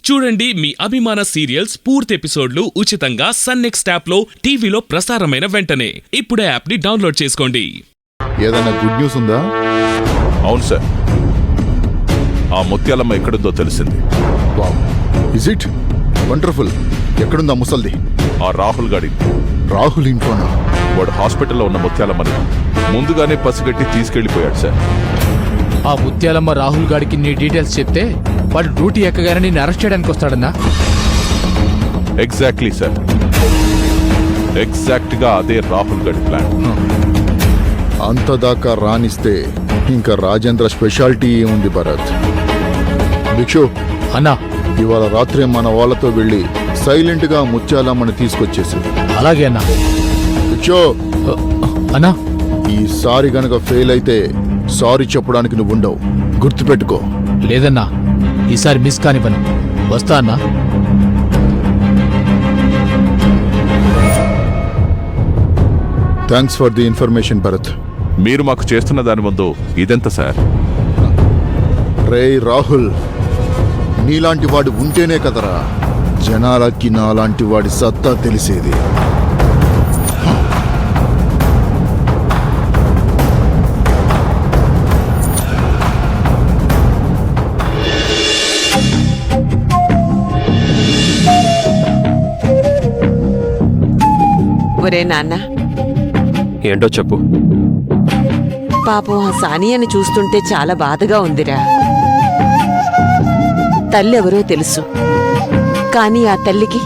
చూడండి మీ అభిమాన సీరియల్స్ పూర్తి ఎపిసోడ్లు ఉచితంగా సన్ నెక్స్ట్ యాప్ లో టీవీలో ప్రసారమైన వెంటనే ఇప్పుడే యాప్ ని డౌన్లోడ్ చేసుకోండి. ఏదైనా గుడ్ న్యూస్ ఉందా? అవును సార్, ఆ ముత్యాలమ్మ ఎక్కడుందో తెలిసింది. Wow, is it wonderful. ఎక్కడుందా ముసల్ది? ఆ రాహుల్ గాడి. రాహుల్ ఇంట్లోనా? వాడు హాస్పిటల్లో ఉన్న ముత్యాలమ్మని ముందుగానే పసిగట్టి తీసుకెళ్లిపోయాడు సార్. ఆ ముత్యాలమ్మ రాహుల్ గాడికి నీ డీటెయిల్స్ చెప్తే వాడు డ్యూటీ ఎక్కగానే నిన్ను అరెస్ట్ చేయడానికి వస్తాడన్నా? ఎగ్జాక్ట్లీ సార్, ఎగ్జాక్ట్ గా అదే రాహుల్ గాడి ప్లాన్. అంతదాకా రానిస్తే ఇంకా రాజేంద్ర స్పెషాలిటీ ఉంది భరత్. భిక్షు అన్నా, ఇవాళ రాత్రే మన వాళ్ళతో వెళ్ళి సైలెంట్ గా ముత్యాలమ్మని తీసుకొచ్చేసి. అలాగే అన్నా. భిక్షు అన్నా, ఈసారి గనక ఫెయిల్ అయితే సారీ చెప్పడానికి నువ్వు ఉండవు, గుర్తుపెట్టుకో. లేదన్నా, ఈసారి మిస్ కానివ్వను. వస్తా అన్నా. Thanks for the information Bharat. మీరు మాకు చేస్తున్న దాని ముందు ఇదెంత సార్? రే రాహుల్, నీలాంటి వాడు ఉంటేనే కదరా జనాలకి నాలాంటి వాడి సత్తా తెలిసేది. ఒరే నాన్న, ఏంటో చెప్పు. పాపం ఆ సానియాని చూస్తుంటే చాలా బాధగా ఉందిరా. తల్లెవరో తెలుసు, కాని ఆ తల్లికి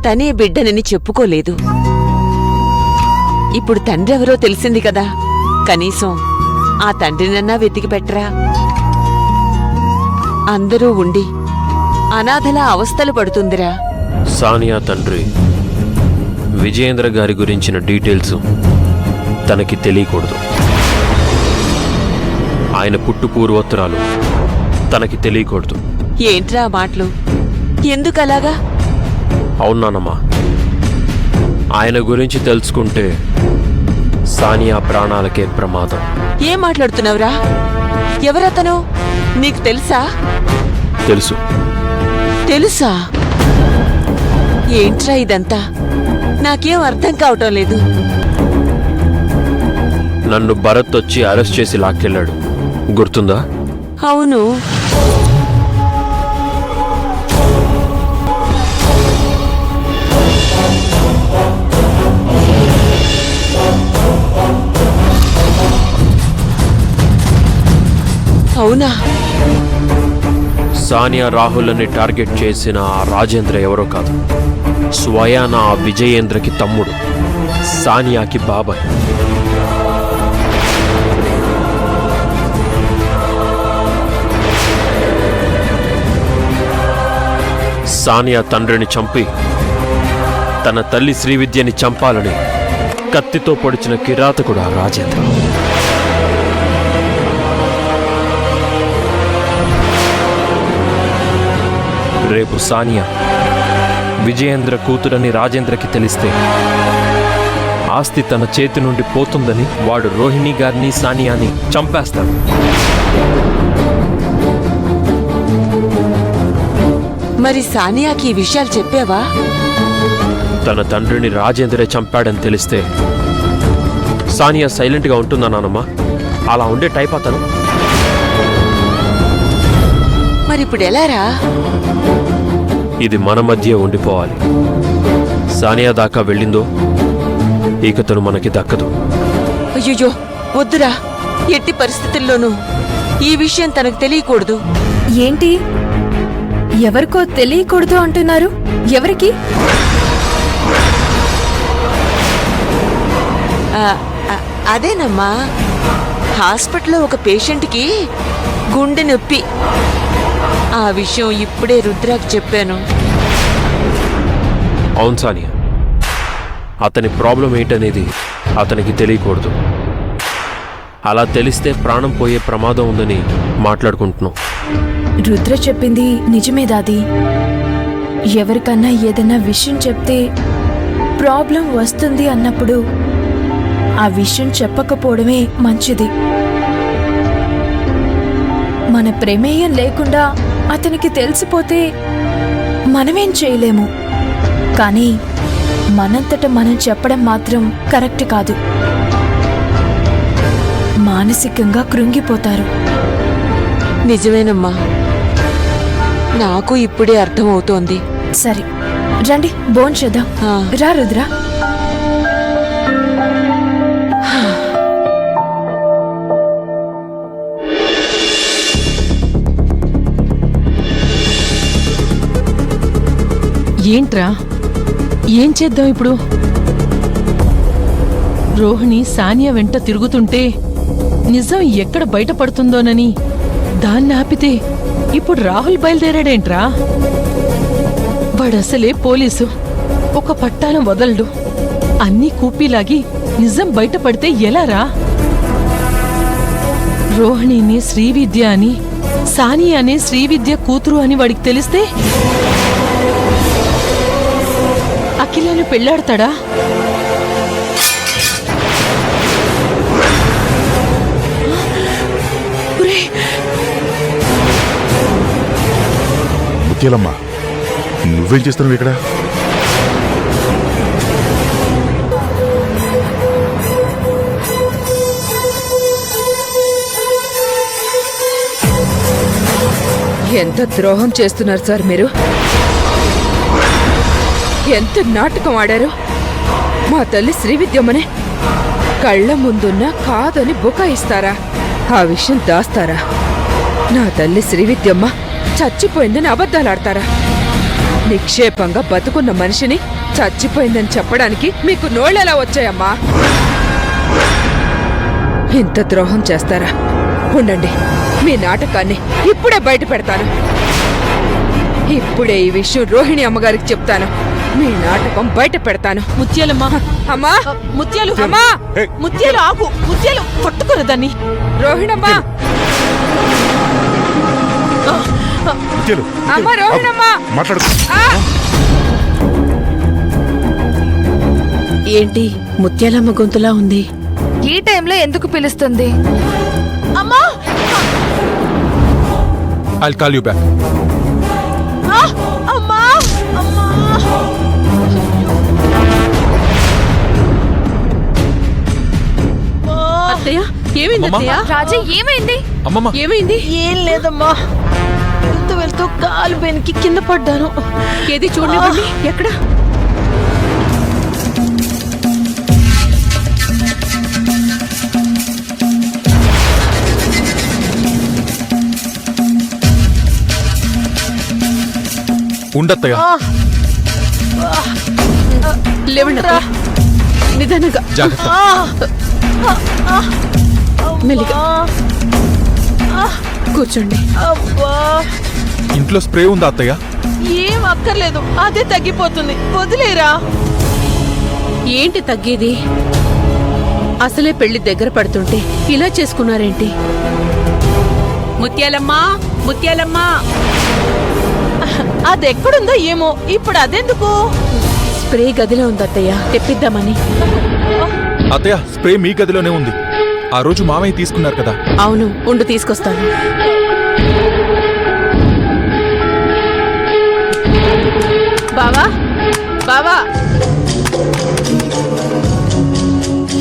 తనే బిడ్డనని చెప్పుకోలేదు. ఇప్పుడు తండ్రి ఎవరో తెలిసింది కదా, కనీసం ఆ తండ్రినన్నా వెతికి పెట్టరా. అందరూ ఉండి అనాథలా అవస్థలు పడుతుందిరా. సానియా తండ్రి విజయేంద్ర గారి గురించిన డీటెయిల్స్ తనకి తెలియకూడదు. ఆయన పుట్టు పూర్వోత్తరాలు తనకి తెలియకూడదు. ఏంట్రా మాటలు? ఎందుకలాగా? అవునానమ్మా, ఆయన గురించి తెలుసుకుంటే సానియా ప్రాణాలకే ప్రమాదం. ఏం మాట్లాడుతున్నావురా? ఎవరతను? నీకు తెలుసా? తెలుసు. తెలుసా? ఏంట్రా ఇదంతా? నాకేం అర్థం కావటం లేదు. నన్ను భరత్ వచ్చి అరెస్ట్ చేసి లాక్కెళ్ళాడు, గుర్తుందా? అవును. అవునా? సానియా రాహుల్ అని టార్గెట్ చేసిన ఆ రాజేంద్ర ఎవరో కాదు, స్వయాన ఆ విజయేంద్రకి తమ్ముడు, సానియాకి బాబాయ్. సానియా తండ్రిని చంపి తన తల్లి శ్రీవిద్యని చంపాలని కత్తితో పొడిచిన కిరాతకుడు ఆ రాజేంద్ర. రేపు సానియా విజయేంద్ర కూతురని రాజేంద్రకి తెలిస్తే ఆస్తి తన చేతి నుండి పోతుందని వాడు రోహిణి గారిని సానియాని చంపేస్తాడు. మరి సానియాకి ఈ విషయాలు చెప్పావా? తన తండ్రిని రాజేంద్రే చంపాడని తెలిస్తే సానియా సైలెంట్గా ఉంటుందా నానమ్మా? అలా ఉండే టైప్ అతను. మరిప్పుడు ఎలారా? ఇది మన మధ్య ఉండిపోవాలి. సానియా దాకా వెళ్ళిందో ఇక తను మనకి దక్కదు. అయ్యో వద్దురా, ఎట్టి పరిస్థితుల్లోనూ ఈ విషయం తనకు తెలియకూడదు. ఏంటి, ఎవరికో తెలియకూడదు అంటున్నారు? ఎవరికి? అదేనమ్మా, హాస్పిటల్లో ఒక పేషెంట్కి గుండె నొప్పి. ఆ విషయం ఇప్పుడే రుద్రాకి చెప్పాను. అవును సానియా, అతని ప్రాబ్లం ఏంటనేది అతనికి తెలియకూడదు. అలా తెలిస్తే ప్రాణం పోయే ప్రమాదం ఉందని మాట్లాడుకుంటున్నాం. రుద్ర చెప్పింది నిజమే దాది. ఎవరికన్నా ఏదైనా విషయం చెప్తే ప్రాబ్లం వస్తుంది అన్నప్పుడు ఆ విషయం చెప్పకపోవడమే మంచిది. మన ప్రమేయం లేకుండా అతనికి తెలిసిపోతే మనమేం చేయలేము. కానీ మనంతట మనం చెప్పడం మాత్రం కరెక్ట్ కాదు. మానసికంగా కృంగిపోతారు. నిజమేనమ్మా, నాకు ఇప్పుడే అర్థమవుతోంది. సరే రండి భోంచేద్దాం. ఆ. రా రుద్ర. ఏంట్రా, ఏం చేద్దాం ఇప్పుడు? రోహిణి సానియా వెంట తిరుగుతుంటే నిజం ఎక్కడ బయటపడుతుందోనని దాన్ని ఆపితే ఇప్పుడు రాహుల్ బయలుదేరాడేంట్రా? వాడసలే పోలీసు, ఒక పట్టాన వదలడు. అన్నీ కూపీలాగి నిజం బయటపడితే ఎలారా? రోహిణిని శ్రీవిద్య అని, సానియానే శ్రీవిద్య కూతురు అని వాడికి తెలిస్తే అఖిలను పెళ్లాడతాడా? ముత్యాలమ్మ, నువ్వేం చేస్తున్నావు ఇక్కడ? ఎంత ద్రోహం చేస్తున్నారు సార్ మీరు? ఎంత నాటకం ఆడారు? మా తల్లి శ్రీవిద్యమ్మనే కళ్ళ ముందున్న కాదని బుకాయిస్తారా? ఆ విషయం దాస్తారా? నా తల్లి శ్రీవిద్యమ్మ చచ్చిపోయిందని అబద్ధాలాడతారా? నిక్షేపంగా బతుకున్న మనిషిని చచ్చిపోయిందని చెప్పడానికి మీకు నోళ్ళెలా వచ్చాయమ్మా? ఇంత ద్రోహం చేస్తారా? ఉండండి, మీ నాటకాన్ని ఇప్పుడే బయట పెడతాను. ఇప్పుడే ఈ విషయం రోహిణి అమ్మగారికి చెప్తాను. మీ నాటకం బయట పెడతాను. ముత్యాలమ్మా, అమ్మా, ముత్యాలు, అమ్మా, ముత్యాలు ఆగు, ముత్యాలు పట్టుకోరు దాన్ని. రోహిణమ్మా, ముత్యాలు, అమ్మా, రోహిణమ్మా, మాట్లాడు. ఏంటి ముత్యాలమ్మ గొంతులా ఉంది? ఈ టైంలో ఎందుకు పిలుస్తుంది? అమ్మా, I'll call you back. అమ్మా, అమ్మా. అత్తయ్య, ఏమైంది అత్తయ్య? రాజీ ఏమైంది? అమ్మమ్మ, ఏమైంది? ఏం లేదమ్మా, వెళ్తూ వెళ్తూ కాలు బెనికి కింద పడ్డాను. ఏది చూడండి. ఎక్కడ? ఉండత్తయ్య. లేవండి అత్తయ్య. నిదానంగా, జాగ్రత్త. మెల్లిగా కూర్చోండి. అబ్బా, ఇంట్లో స్ప్రే ఉందా అత్తయ్య? ఏం అక్కర్లేదు, అదే తగ్గిపోతుంది, వదిలేరా. ఏంటి తగ్గేది? అసలే పెళ్లి దగ్గర పడుతుంటే ఇలా చేసుకున్నారేంటి? ముత్యాలమ్మా, ముత్యాలమ్మా, అదెక్కడుందో ఏమో, ఇప్పుడు అదెందుకు? స్ప్రే గదిలో ఉంది అత్తయ్య, తెప్పిద్దామని. అత్తయ్య, స్ప్రే మీ గదిలోనే ఉంది. ఆ రోజు మామయ్య తీసుకున్నారు కదా. అవును, ఉండు తీసుకొస్తాను. బావా, బావా,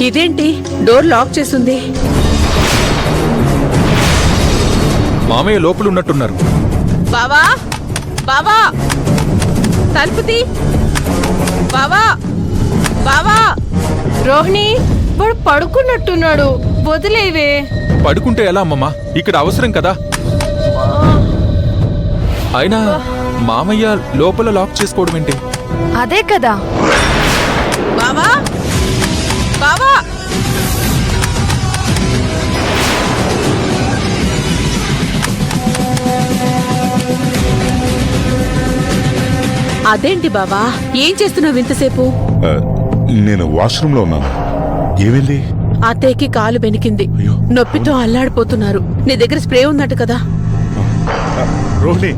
ఇదేంటి డోర్ లాక్ చేసుంది? మామయ్య లోపల ఉన్నట్టున్నారు. బావా, బావా, తలుపుతి. బావా, బావా. రోహిణి, వాడు పడుకున్నట్టున్నాడు, వదిలేవే. పడుకుంటే ఎలా అమ్మమ్మ? ఇక్కడ అవసరం కదా. అయినా మామయ్య లోపల లాక్ చేసుకోవడం ఏంటి? అదే కదా. బావా, బావా. అదేంటి బావా, ఏం చేస్తున్నావు ఇంతసేపు? నేను వాష్రూమ్ లో ఉన్నాను. ఏమైంది? అత్తయ్యకి కాలు బెనికింది, అయ్యో. నొప్పితో అల్లాడిపోతున్నారు. నీ దగ్గర స్ప్రే ఉందట కదా? రోహిణి,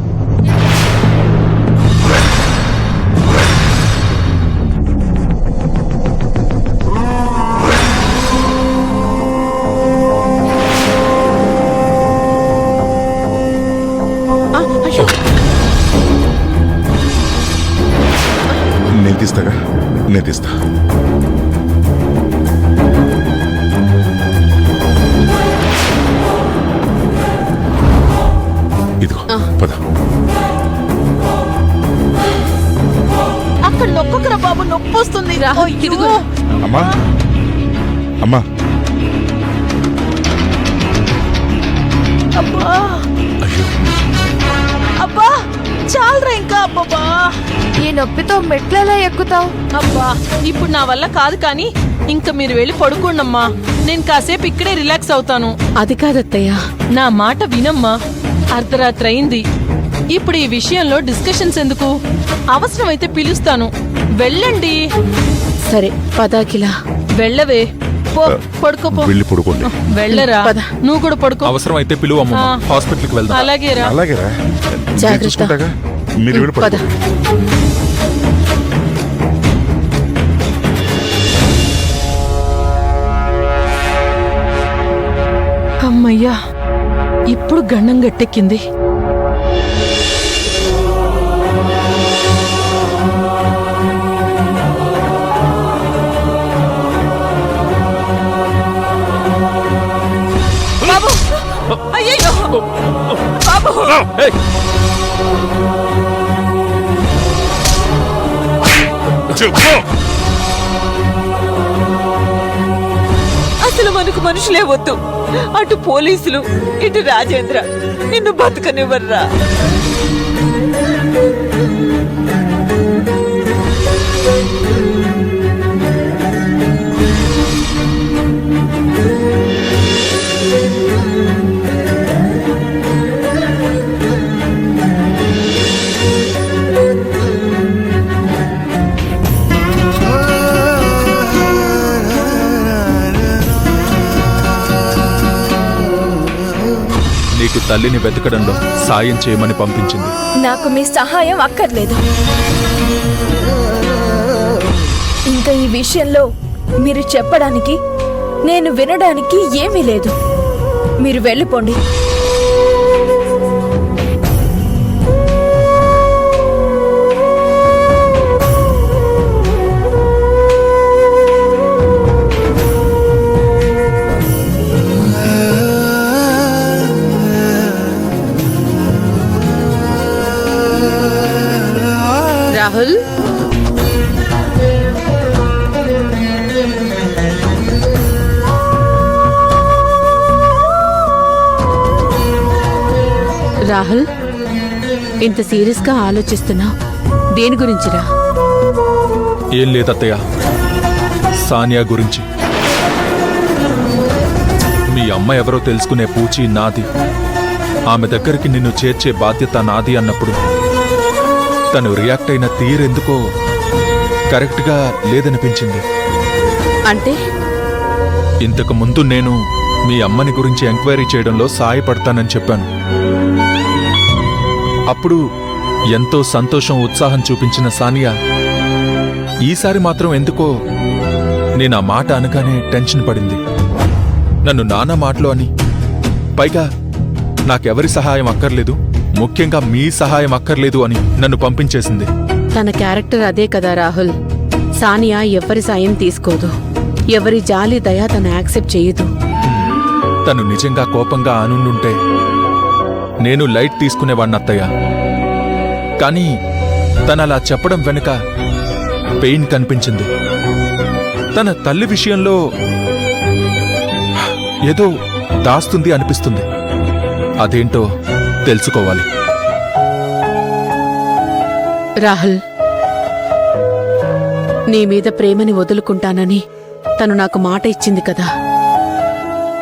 అయ్యో, నేను తీస్తాగా, నేను తీస్తా. ఇదిగో పద. అక్కడ నొక్కకురా బాబు, నొప్పి వస్తుంది. ఇదిగో అమ్మా అమ్మా, అబ్బా అయ్యో అబ్బా, చాలరా ఇంకా. అబ్బబ్బా, ఈ నొప్పితో మెట్లెలా ఎక్కుతావు? అబ్బా ఇప్పుడు నా వల్ల కాదు, కానీ ఇంకా మీరు వెళ్ళి పడుకోండమ్మా. నేను కాసేపు ఇక్కడే రిలాక్స్ అవుతాను. అది కాదత్తయ్య. నా మాట వినమ్మా. అర్ధరాత్రి అయింది. ఇప్పుడు ఈ విషయంలో డిస్కషన్స్ ఎందుకు? అవసరమైతే పిలుస్తాను. వెళ్ళండి. సరే పదాకిలా. వెళ్ళవే, పో పడుకోపో. వెళ్ళి పడుకోండి. వెళ్ళరా, పద. నువ్వు కూడా పడుకో. అవసరం అయితే పిలువు అమ్మ, ఆ. హాస్పిటల్కి వెళ్దాం. అలాగేరా. అలాగేరా, నేను జాగ్రత్త. చూసుకుంటాగా, మీరు వెళ్ళి పద. పడుకోండి. అమ్మయ్యా, ఇప్పుడు గండం గట్టెక్కింది. బాబు, అయ్యయ్యో, బాబు. అసలు మనకు మనుషులే వద్దు. అటు పోలీసులు, ఇటు రాజేంద్ర నిన్ను బతకనివ్వర్రా. నీకు తల్లిని వెతకడంలో సాయం చేయమని పంపించింది. నాకు మీ సహాయం అక్కర్లేదు. ఇంకా ఈ విషయంలో మీరు చెప్పడానికి, నేను వినడానికి ఏమీ లేదు. మీరు వెళ్ళిపోండి. రాహుల్, రాహుల్, ఇంత సీరియస్ గా ఆలోచిస్తున్నా దేని గురించిరా? ఏం లేదత్తయ్య, సానియా గురించి. మీ అమ్మ ఎవరో తెలుసుకునే పూచి నాది. ఆమె దగ్గరికి నిన్ను చేర్చే బాధ్యత నాది అన్నప్పుడు తను రియాక్ట్ అయిన తీరెందుకో కరెక్ట్గా లేదనిపించింది. అంటే ఇంతకు ముందు నేను మీ అమ్మని గురించి ఎంక్వైరీ చేయడంలో సాయపడతానని చెప్పాను. అప్పుడు ఎంతో సంతోషం, ఉత్సాహం చూపించిన సానియా ఈసారి మాత్రం ఎందుకో నేను ఆ మాట అనగానే టెన్షన్ పడింది. నన్ను నానా మాటలు అని, పైగా నాకెవరి సహాయం అక్కర్లేదు, ముఖ్యంగా మీ సహాయం అక్కర్లేదు అని నన్ను పంపించేసింది. తన క్యారెక్టర్ అదే కదా రాహుల్. సానియా ఎవరి సాయం తీసుకోదు, ఎవరి జాలి దయ తను యాక్సెప్ట్ చేయదు. తను నిజంగా కోపంగా అనుండుంటే నేను లైట్ తీసుకునేవాణ్ణి అత్తయ్య. కానీ తనలా చెప్పడం వెనుక పెయిన్ కనిపించింది. తన తల్లి విషయంలో ఏదో దాస్తుంది అనిపిస్తుంది. అదేంటో తెలుసుకోవాలి. రాహుల్, నీ మీద ప్రేమని వదులుకుంటానని తను నాకు మాట ఇచ్చింది కదా.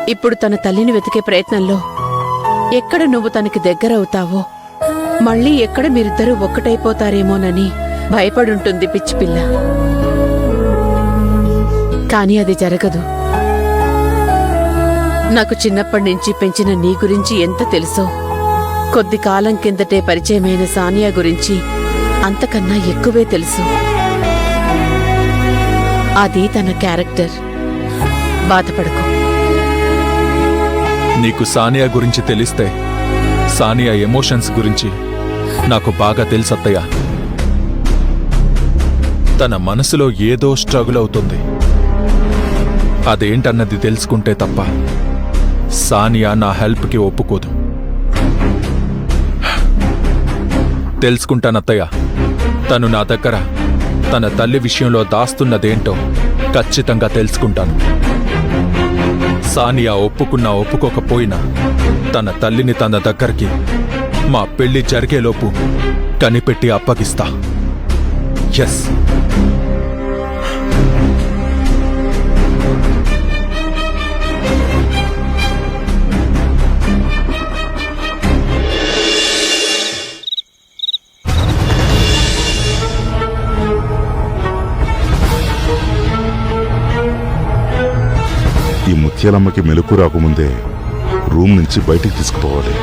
ఇప్పుడు తన తల్లిని వెతికే ప్రయత్నంలో ఎక్కడ నువ్వు తనకి దగ్గరవుతావో, మళ్ళీ ఎక్కడ మీరిద్దరూ ఒక్కటైపోతారేమోనని భయపడుంటుంది పిచ్చిపిల్ల. కాని అది జరగదు. నాకు చిన్నప్పటి నుంచి పెంచిన నీ గురించి ఎంత తెలుసో, కొద్ది కాలం కిందటే పరిచయమైన సానియా గురించి అంతకన్నా ఎక్కువే తెలుసు. అది తన క్యారెక్టర్. బాధపడకు. నీకు సానియా గురించి తెలిస్తే సానియా ఎమోషన్స్ గురించి నాకు బాగా తెలుసత్తయ్య. తన మనసులో ఏదో స్ట్రగుల్ అవుతుంది. అదేంటన్నది తెలుసుకుంటే తప్ప సానియా నా హెల్ప్కి ఒప్పుకోదు. తెలుసుకుంటానత్తయ్య. తను నా దగ్గర తన తల్లి విషయంలో దాస్తున్నదేంటో ఖచ్చితంగా తెలుసుకుంటాను. సానియా ఒప్పుకున్నా ఒప్పుకోకపోయినా తన తల్లిని తన దగ్గరికి మా పెళ్లి జరిగేలోపు కనిపెట్టి అప్పగిస్తా. ఎస్. ఈ ముత్యాలమ్మకి మెలకు రాకముందే రూమ్ నుంచి బయటికి తీసుకుపోవాలి.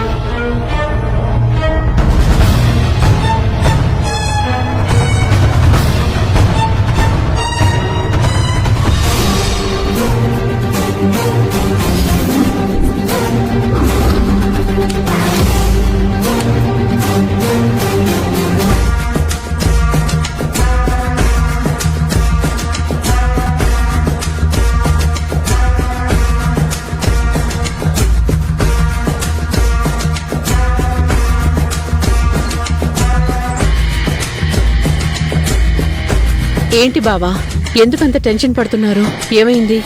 ఏంటి బావా, ఎందుకంత టెన్షన్ పడుతున్నారు? ఏమైంది?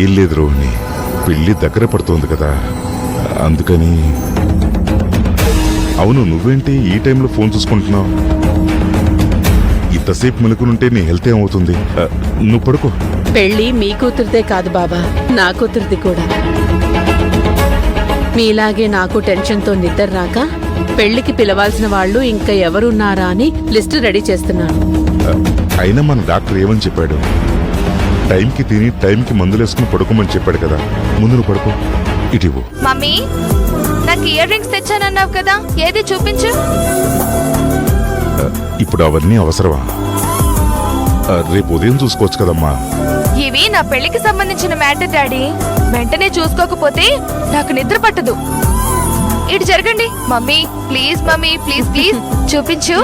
ఏం లేదు రోహిణి, పెళ్లి దగ్గర పడుతోంది కదా, అందుకని. అవును, నువ్వేంటి ఈ టైంలో ఫోన్ చూసుకుంటున్నావు? ఇంతసేపు మెలుకునుంటే నీ హెల్త్ ఏమవుతుంది? నువ్వు పడుకో. పెళ్లి మీ కూతురిదే కాదు బాబా, నా కూతురిది కూడా. మీలాగే నాకు టెన్షన్తో నిద్ర రాక పెళ్లికి పిలవాల్సిన వాళ్ళు ఇంకా ఎవరున్నారా అని లిస్టు రెడీ చేస్తున్నాను. అయినా మన డాక్టర్ ఏమని చెప్పాడు? టైంకి తిని టైంకి మందులేసుకుని పడుకోమని చెప్పాడు కదా. ముందు నువ్వు పడుకో. ఇటివ్వు. మమ్మీ, నాకు ఇయర్ రింగ్స్ తెచ్చానన్నావు కదా, ఏది చూపించు. ఇప్పుడు అవన్నీ అవసరమా? రేపు ఉదయం చూసుకోవచ్చు కదమ్మా. ఇవి నా పెళ్లికి సంబంధించిన మ్యాటర్ డాడీ. వెంటనే చూసుకోకపోతే నాకు నిద్ర పట్టదు. ఇటు జరగండి mummy, please mummy, please please చూపించు.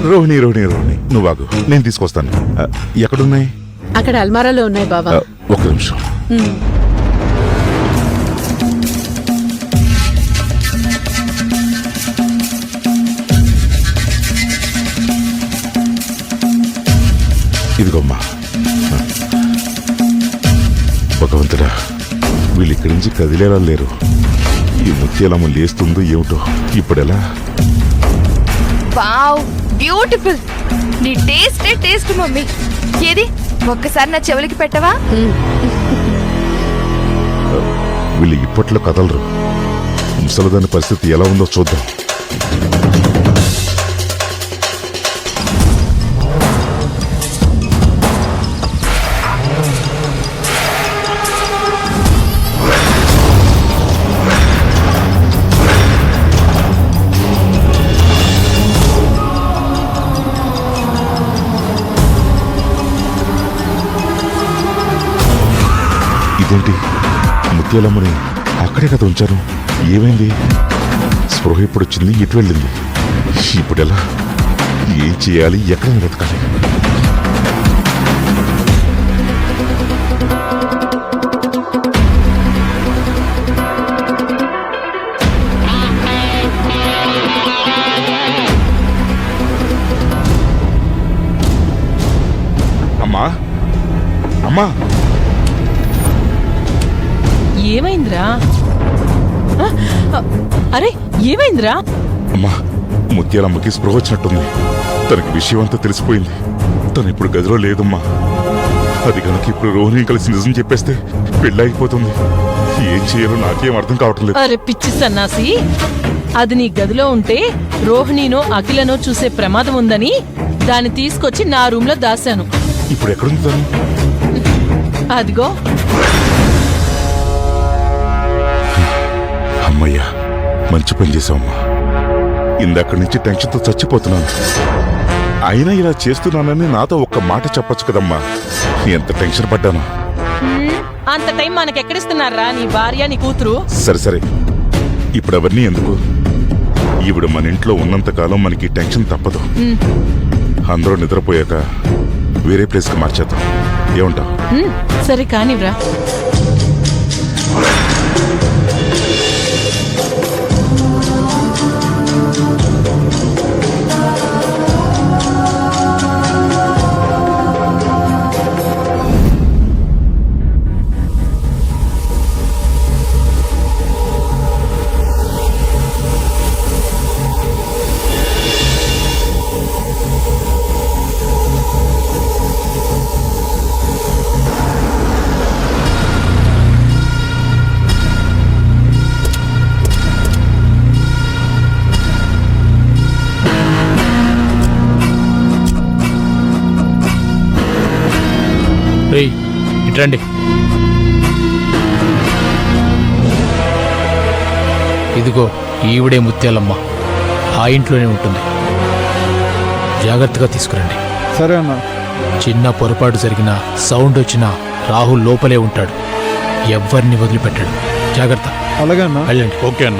రోహిణి రోహిణి రోహిణి, నువ్వు ఆగు, నేను తీసుకొస్తాను. ఎక్కడున్నాయి? అక్కడ అల్మారాలో ఉన్నాయి బాబా. ఒక్క నిమిషం. ఇదిగోమ్మా. భగవంతుడా, వీళ్ళు ఇక్కడి నుంచి కదిలేలా లేరు. ఈ ముత్యాలమ్మ లేస్తుందో ఏమిటో ఇప్పుడెలా? Wow, beautiful. నీ టేస్ట్ మమ్మీ. ఏది ఒక్కసారి నా చెవులకి పెట్టవా? వీళ్ళు ఇప్పట్లో కదలరు. ముసలిదాని పరిస్థితి ఎలా ఉందో చూద్దాం. ఇదేంటి, ముత్యాలమ్మని అక్కడే కదా ఉంచారు? ఏమైంది? స్పృహ ఇప్పుడు వచ్చింది, ఇటు వెళ్ళింది. ఇప్పుడెలా? ఏం చేయాలి? ఎక్కడ వెతకాలి? అమ్మా, అమ్మా, ఏమైందిరా? అరే ఏమైందిరా? అమ్మా, ముత్యాలమ్మకి స్పృహ వచ్చినట్టుంది. తనకి విషయం అంతా తెలిసిపోయింది. తను ఇప్పుడు గదిలో లేదమ్మా. అది కనుక ఇప్పుడు రోహిణి కలిసి నిజం చెప్పేస్తే పెళ్ళైపోతుంది. ఏం చేయాలో నాకేం అర్థం కావటం లేదు. అరే పిచ్చి సన్నాసి, అది నీ గదిలో ఉంటే రోహిణినో అఖిలనో చూసే ప్రమాదం ఉందని దాన్ని తీసుకొచ్చి నా రూమ్ లో దాశాను. ఇప్పుడు ఎక్కడుంది తను? అదిగో. అమ్మయ్యా, మంచి పని చేశావమ్మా. ఇందక్కడి నుంచి టెన్షన్తో చచ్చిపోతున్నాను. అయినా ఇలా చేస్తున్నానని నాతో ఒక్క మాట చెప్పొచ్చు కదమ్మా. ఎంత టెన్షన్ పడ్డాను. అంత టైం మనకెక్కడిస్తున్నారా నీ భార్య నీ కూతురు? సరే సరే, ఇప్పుడు అవన్నీ ఎందుకు? ఈవిడ మన ఇంట్లో ఉన్నంతకాలం మనకి టెన్షన్ తప్పదు. అందరూ నిద్రపోయాక వేరే ప్లేస్కి మార్చేద్దాం. ఏమంటావు? సరే కానివ్రా. రేయ్ ఇట్రండి. ఇదిగో ఈవిడే ముత్యాలమ్మ. ఆ ఇంట్లోనే ఉంటుంది. జాగ్రత్తగా తీసుకురండి. సరే అన్న. చిన్న పొరపాటు జరిగినా సౌండ్ వచ్చినా రాహుల్ లోపలే ఉంటాడు. ఎవ్వరిని వదిలిపెట్టాడు. జాగ్రత్త. అలాగే అన్న. వెళ్ళండి. ఓకే అన్న.